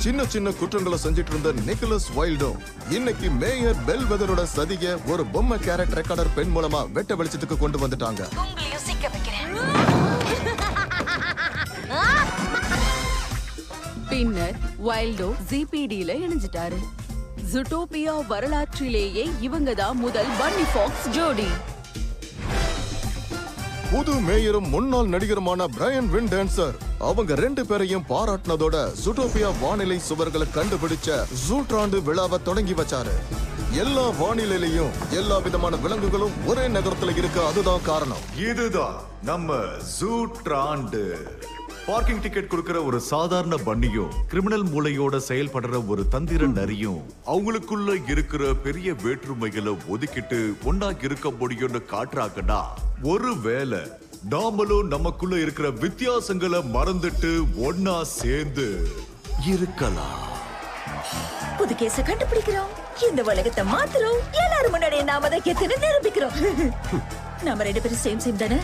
சின்ன சின்ன குற்றங்களை செஞ்சிட்டு இருந்த நிக்கோலஸ் வைல்டும் இன்னைக்கு மேயர் பெல்வெதரோட சதிய ஒரு பொம்மை கேரட் ரெக்கார்டர் பெண் மூலமா வெட்ட வெளிச்சத்துக்கு கொண்டு வந்துட்டாங்க. உங்களையும் சிக்க வைக்கிறேன். பின்னர் வைல்டோ ஜிபிடில இணைஞ்சிட்டாரு. ஜூட்டோபியா வரலாற்றிலேயே இவங்க தான் முதல் பன்னி ஃபாக்ஸ் ஜோடி. புது மேயரும் முன்னாள் நடிகருமான பிரையன் வின்டான்சர் அவங்க 2 பேரையும் பாராட்டினதோட ஜூட்டோபியா வானிலை சுவர்களை கண்டுபிடிச்ச ஜூட்ராண்டு விழாவை தொடங்கி வச்சாரு. எல்லா வானிலையிலையும் எல்லா விதமான விலங்குகளும் ஒரே நகரத்துல இருக்கு. அதுதான் காரணம். இதுதான் நம்ம ஜூட்ராண்டு. பார்க்கிங் டிக்கெட் கொடுக்கிற ஒரு சாதாரண பன்னியும் கிரிமினல் மூளையோட செயல்படுற ஒரு தந்திர நரியும் அவங்களுக்குள்ள இருக்கிற பெரிய வேற்றுமைகளை ஒதுக்கிட்டு ஒன்னா இருக்க முடியும்னு காட்டுறாங்கன்னா, ஒருவேளை நாமளும் நமக்குள்ள இருக்கிற வித்தியாசங்களை மறந்துட்டு ஒன்னா சேர்ந்து இருக்கலாம். புது கேஸ கண்டுபிடிக்கிறோம், இந்த உலகத்தை மாத்துறோம், எல்லாரும் முன்னாடி நாம அதை கெத்துன்னு நிரூபிக்கிறோம். நாம 2 பேரும் சேம் தானே?